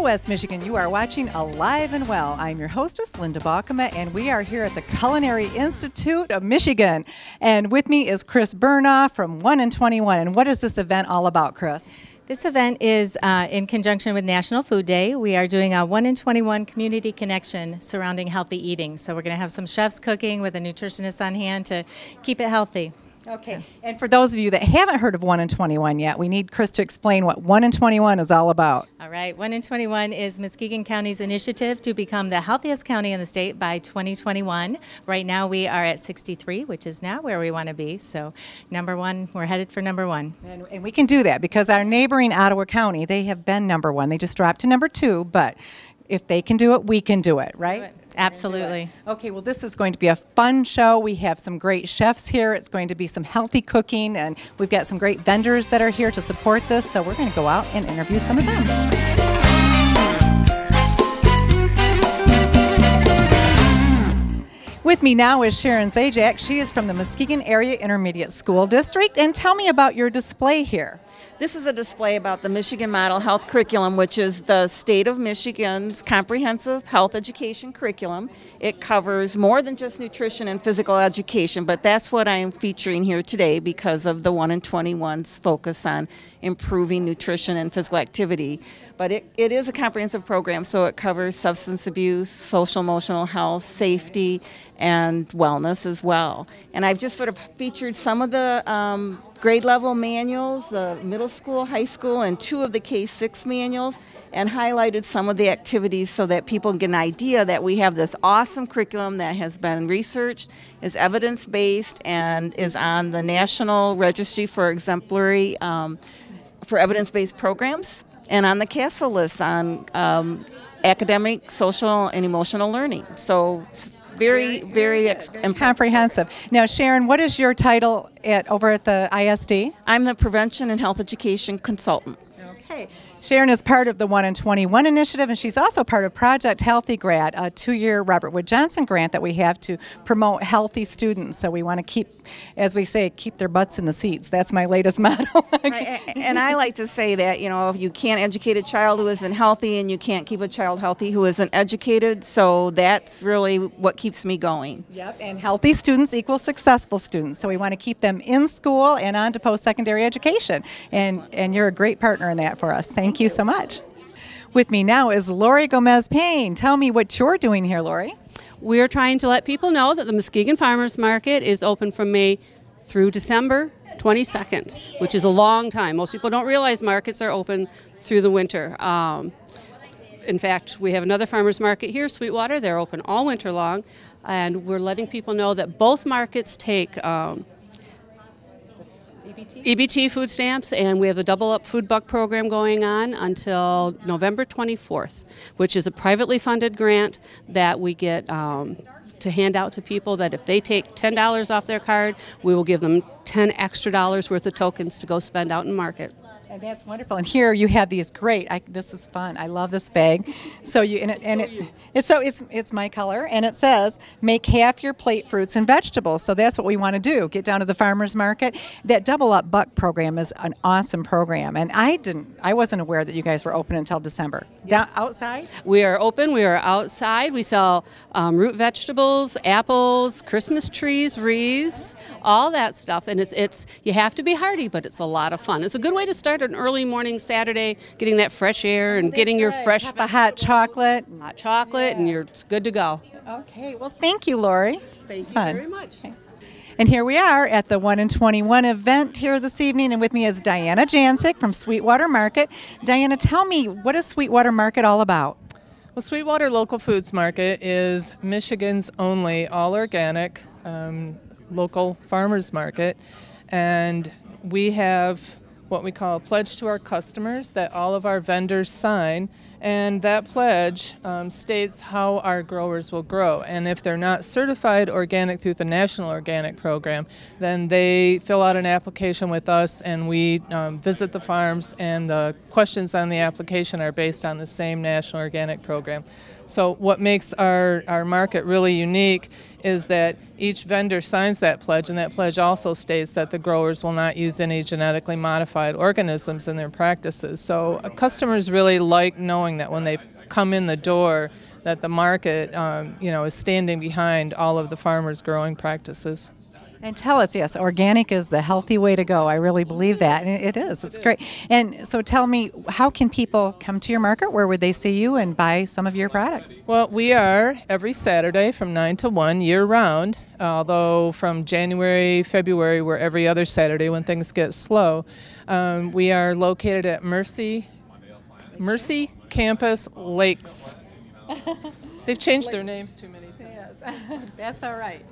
Hello, West Michigan. You are watching Alive and Well. I'm your hostess, Lynda Balkema, and we are here at the Culinary Institute of Michigan. And with me is Chris Burnaw from 1 in 21. And what is this event all about, Chris? This event is in conjunction with National Food Day. We are doing a 1 in 21 community connection surrounding healthy eating. So we're going to have some chefs cooking with a nutritionist on hand to keep it healthy. Okay, and for those of you that haven't heard of 1 in 21 yet, we need Chris to explain what 1 in 21 is all about. All right, 1 in 21 is Muskegon County's initiative to become the healthiest county in the state by 2021. Right now we are at 63, which is not where we want to be. So number one, we're headed for number one. And we can do that because our neighboring Ottawa County, they have been number one. They just dropped to number 2, but if they can do it, we can do it, right? Absolutely. Okay, well, this is going to be a fun show. We have some great chefs here. It's going to be some healthy cooking, and we've got some great vendors that are here to support this, so we're going to go out and interview some of them. With me now is Sharon Zajac. She is from the Muskegon Area Intermediate School District, and tell me about your display here. This is a display about the Michigan Model Health Curriculum, which is the state of Michigan's comprehensive health education curriculum. It covers more than just nutrition and physical education, but that's what I am featuring here today because of the 1 in 21's focus on improving nutrition and physical activity. But it is a comprehensive program, so it covers substance abuse, social emotional health, safety, and wellness as well. And I've just sort of featured some of the grade level manuals, the middle school, high school, and 2 of the K-6 manuals, and highlighted some of the activities so that people get an idea that we have this awesome curriculum that has been researched, is evidence-based, and is on the National Registry for Exemplary for evidence-based programs, and on the CASEL list on academic, social, and emotional learning. So very comprehensive. Now, Sharon, what is your title over at the ISD? I'm the Prevention and Health Education Consultant. Okay. Sharon is part of the 1 in 21 initiative, and she's also part of Project Healthy Grad, a 2-year Robert Wood Johnson grant that we have to promote healthy students. So we want to keep, as we say, keep their butts in the seats. That's my latest motto. And I like to say that, you know, if you can't educate a child who isn't healthy, and you can't keep a child healthy who isn't educated, so that's really what keeps me going. Yep, and healthy students equal successful students. So we want to keep them in school and on to post-secondary education. And you're a great partner in that for us. Thank you so much. With me now is Lori Gomez-Payne. Tell me what you're doing here, Lori. We're trying to let people know that the Muskegon Farmers Market is open from May through December 22nd, which is a long time. Most people don't realize markets are open through the winter. In fact, we have another farmers market here, Sweetwater. They're open all winter long, and we're letting people know that both markets take EBT food stamps, and we have the Double Up Food Buck program going on until November 24th, which is a privately funded grant that we get to hand out to people that if they take $10 off their card, we will give them $10 extra worth of tokens to go spend out in market. And that's wonderful. And here you have these great. This is fun. I love this bag. So it's my color, and it says make half your plate fruits and vegetables. So that's what we want to do. Get down to the farmers market. That Double Up Buck program is an awesome program, and I wasn't aware that you guys were open until December. Yes. Down outside. We are open. We are outside. We sell root vegetables, apples, Christmas trees, wreaths, all that stuff. And it's you have to be hardy, but it's a lot of fun. It's a good way to start an early morning Saturday, getting that fresh air and getting your fresh hot chocolate. Hot chocolate, and you're good to go. Okay, well, thank you, Lori. Thank you very much. Okay. And here we are at the 1 in 21 event here this evening, and with me is Diana Jancek from Sweetwater Market. Diana, tell me, what is Sweetwater Market all about? Well, Sweetwater Local Foods Market is Michigan's only all-organic local farmers market, and we have what we call a pledge to our customers that all of our vendors sign, and that pledge states how our growers will grow. And if they're not certified organic through the National Organic Program, then they fill out an application with us, and we visit the farms, and the questions on the application are based on the same National Organic Program. So what makes our market really unique is that each vendor signs that pledge, and that pledge also states that the growers will not use any genetically modified organisms in their practices. So customers really like knowing that when they come in the door that the market is standing behind all of the farmers' growing practices. And tell us, yes, organic is the healthy way to go. I really believe that. And it is. It's great. And so tell me, how can people come to your market? Where would they see you and buy some of your products? Well, we are every Saturday from 9 to 1 year-round, although from January, February, we're every other Saturday when things get slow. We are located at Mercy Campus Lakes. They've changed their names too many times. Yes, that's all right.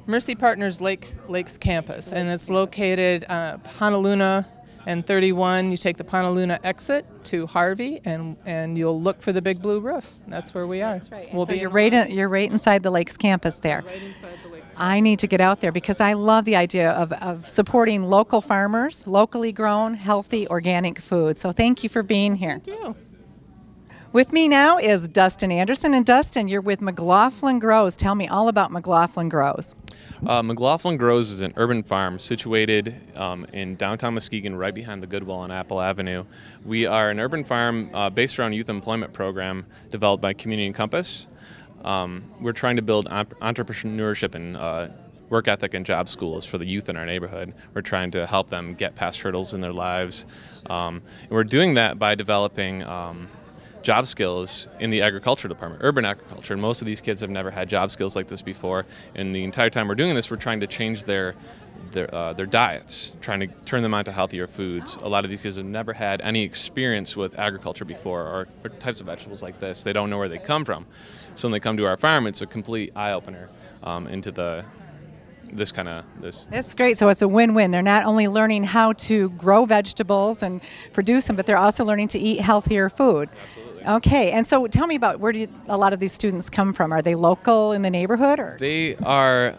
Mercy Partners Lakes Campus, and it's located Honolulu and 31. You take the Honolulu exit to Harvey, and you'll look for the big blue roof. That's where we are. That's right. So you're right inside the Lakes campus there. Right inside the Lakes. I need to get out there because I love the idea of supporting local farmers, locally grown, healthy, organic food. So thank you for being here. Thank you. With me now is Dustin Anderson. And Dustin, you're with McLaughlin Grows. Tell me all about McLaughlin Grows. McLaughlin Grows is an urban farm situated in downtown Muskegon, right behind the Goodwill on Apple Avenue. We are an urban farm based around youth employment program developed by Community and Compass. We're trying to build entrepreneurship and work ethic and job schools for the youth in our neighborhood. We're trying to help them get past hurdles in their lives. And we're doing that by developing job skills in the agriculture department, urban agriculture. And most of these kids have never had job skills like this before. And the entire time we're doing this, we're trying to change their diets, trying to turn them onto healthier foods. A lot of these kids have never had any experience with agriculture before, or types of vegetables like this. They don't know where they come from. So when they come to our farm, it's a complete eye-opener into this. That's great. So it's a win-win. They're not only learning how to grow vegetables and produce them, but they're also learning to eat healthier food. Absolutely. Okay, and so tell me about where do a lot of these students come from? Are they local in the neighborhood, or?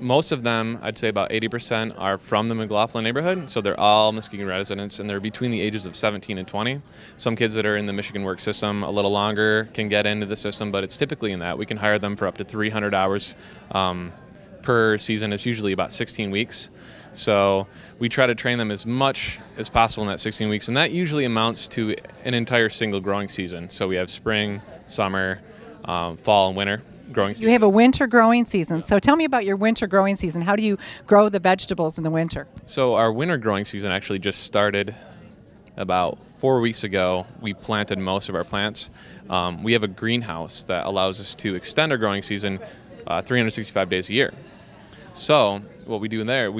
Most of them, I'd say about 80%, are from the McLaughlin neighborhood, so they're all Muskegon residents, and they're between the ages of 17 and 20. Some kids that are in the Michigan Work system a little longer can get into the system, but it's typically in that. We can hire them for up to 300 hours per season. It's usually about 16 weeks. So we try to train them as much as possible in that 16 weeks, and that usually amounts to an entire single growing season. So we have spring, summer, fall, and winter growing season. You have a winter growing season. So tell me about your winter growing season. How do you grow the vegetables in the winter? So our winter growing season actually just started about 4 weeks ago. We planted most of our plants. We have a greenhouse that allows us to extend our growing season 365 days a year. So what we do in there,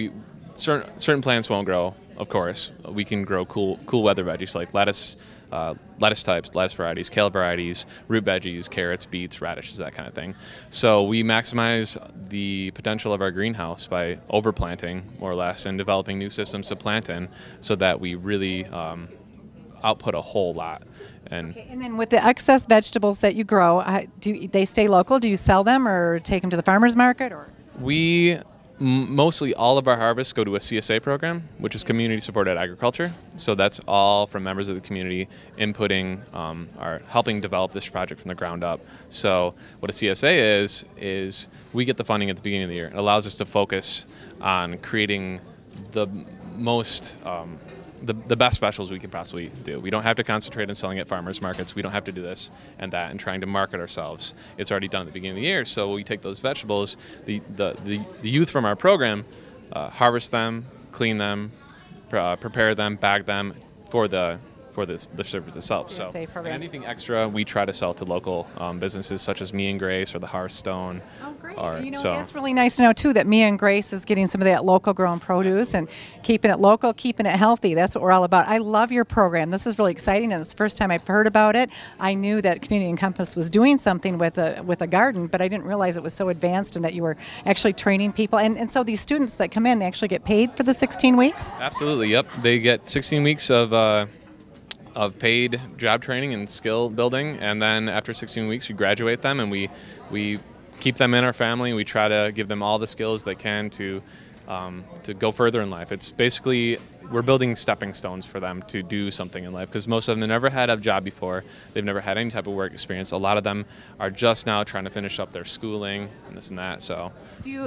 certain plants won't grow, of course. We can grow cool weather veggies like lettuce types, lettuce varieties, kale varieties, root veggies, carrots, beets, radishes, that kind of thing. So we maximize the potential of our greenhouse by overplanting, more or less, and developing new systems to plant in so that we really output a whole lot. And then with the excess vegetables that you grow, do they stay local? Do you sell them or take them to the farmer's market? Or mostly all of our harvests go to a CSA program, which is Community Supported Agriculture. So that's all from members of the community inputting or helping develop this project from the ground up. So what a CSA is we get the funding at the beginning of the year. It allows us to focus on creating the most the best specials we can possibly do. We don't have to concentrate on selling at farmers markets. We don't have to do this and that and trying to market ourselves. It's already done at the beginning of the year. So we take those vegetables, the youth from our program, harvest them, clean them, prepare them, bag them for the service itself. So and anything extra we try to sell to local businesses such as Me and Grace or the Hearthstone. Oh, great. Or, that's really nice to know too, that Me and Grace is getting some of that local grown produce and keeping it local, keeping it healthy. That's what we're all about. I love your program. This is really exciting, and it's the first time I've heard about it. I knew that Community and Compass was doing something with a garden, but I didn't realize it was so advanced and that you were actually training people. And so these students that come in, they actually get paid for the 16 weeks? Absolutely, yep. They get 16 weeks of paid job training and skill building, and then after 16 weeks we graduate them and we keep them in our family. We try to give them all the skills they can to to go further in life. It's basically, we're building stepping stones for them to do something in life, because most of them have never had a job before. They've never had any type of work experience. A lot of them are just now trying to finish up their schooling and this and that. So,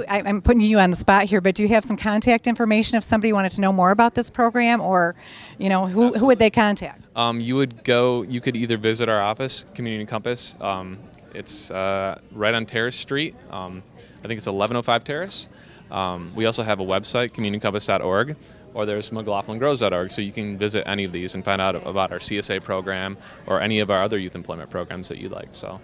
I'm putting you on the spot here, but do you have some contact information if somebody wanted to know more about this program, or, who would they contact? You could either visit our office, Community Compass. It's right on Terrace Street. I think it's 1105 Terrace. We also have a website, communitycompass.org, or there's McLaughlinGrows.org, so you can visit any of these and find out about our CSA program or any of our other youth employment programs that you like. So.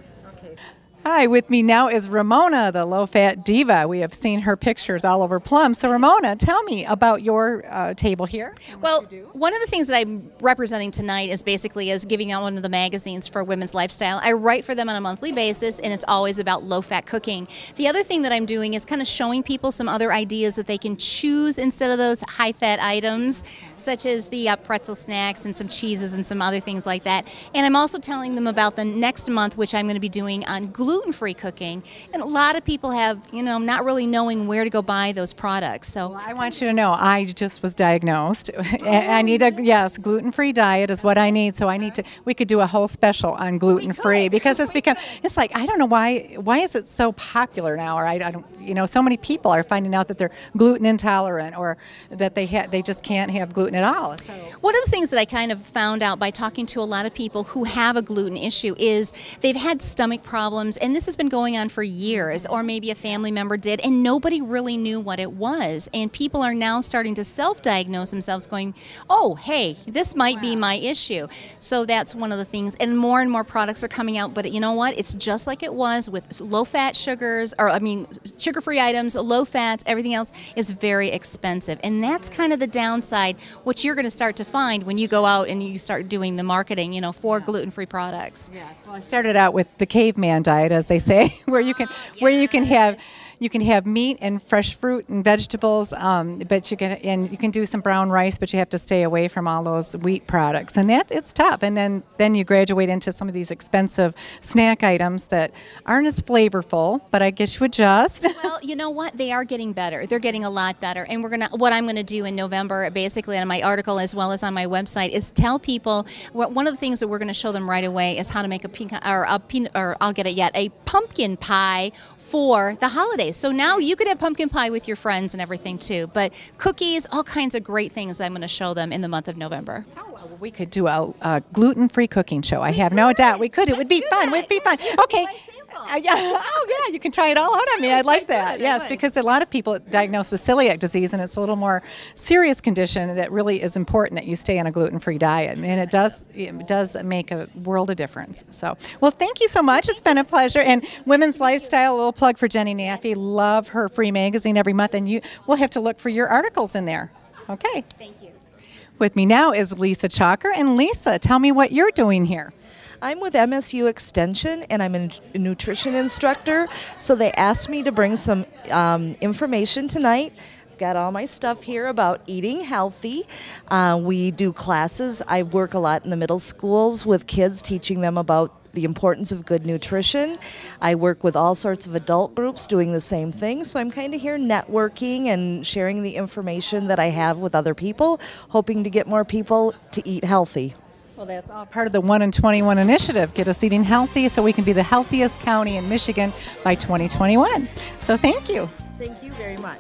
Hi, with me now is Ramona, the low-fat diva. We have seen her pictures all over Plum. So Ramona, tell me about your table here. Well, one of the things that I'm representing tonight is basically giving out one of the magazines for women's lifestyle. I write for them on a monthly basis, and it's always about low-fat cooking. The other thing that I'm doing is kind of showing people some other ideas that they can choose instead of those high-fat items, such as the pretzel snacks and some cheeses and some other things like that. And I'm also telling them about the next month, which I'm going to be doing on gluten-free cooking. And a lot of people have, not really knowing where to go buy those products. So well, I want you to know, I just was diagnosed. I need gluten-free diet is what I need. So we could do a whole special on gluten-free, because it's like, I don't know why is it so popular now, or I don't, so many people are finding out that they're gluten intolerant, or that they just can't have gluten at all. So. One of the things that I kind of found out by talking to a lot of people who have a gluten issue is they've had stomach problems, and this has been going on for years, or maybe a family member did, and nobody really knew what it was. And people are now starting to self-diagnose themselves, going, oh, hey, this might be my issue. So that's one of the things, and more products are coming out, but you know what? It's just like it was with low-fat sugars, sugar-free items, low fats, everything else is very expensive. And that's kind of the downside, what you're going to start to find when you go out and you start doing the marketing, for gluten-free products. Yes. Well, I started out with the caveman diet, as they say, where you can have meat and fresh fruit and vegetables, but you can do some brown rice, but you have to stay away from all those wheat products, and it's tough. And then you graduate into some of these expensive snack items that aren't as flavorful, but I guess you adjust. Well, you know what? They are getting better. They're getting a lot better. And what I'm gonna do in November, basically on my article as well as on my website, is tell people one of the things that we're gonna show them right away is how to make a pumpkin pie for the holidays. So now you could have pumpkin pie with your friends and everything too, but cookies, all kinds of great things I'm going to show them in the month of November. Oh, well, we could do a gluten-free cooking show. I have no doubt we could. It would be fun. It would be fun. Okay. You can try it all out on me. I'd like that. Yes, because a lot of people diagnosed with celiac disease, and it's a little more serious condition that really is important that you stay on a gluten-free diet, and it does make a world of difference. So, well, thank you so much. It's been a pleasure. And Women's Lifestyle, a little plug for Jenny Naffey. Love her free magazine every month, and we'll have to look for your articles in there. Okay. Thank you. With me now is Lisa Chalker, and Lisa, tell me what you're doing here. I'm with MSU Extension, and I'm a nutrition instructor, so they asked me to bring some information tonight. I've got all my stuff here about eating healthy. We do classes. I work a lot in the middle schools with kids, teaching them about the importance of good nutrition. I work with all sorts of adult groups doing the same thing, so I'm kind of here networking and sharing the information that I have with other people, hoping to get more people to eat healthy. Well, that's all part of the 1 in 21 initiative. Get us eating healthy so we can be the healthiest county in Michigan by 2021. So thank you. Thank you very much.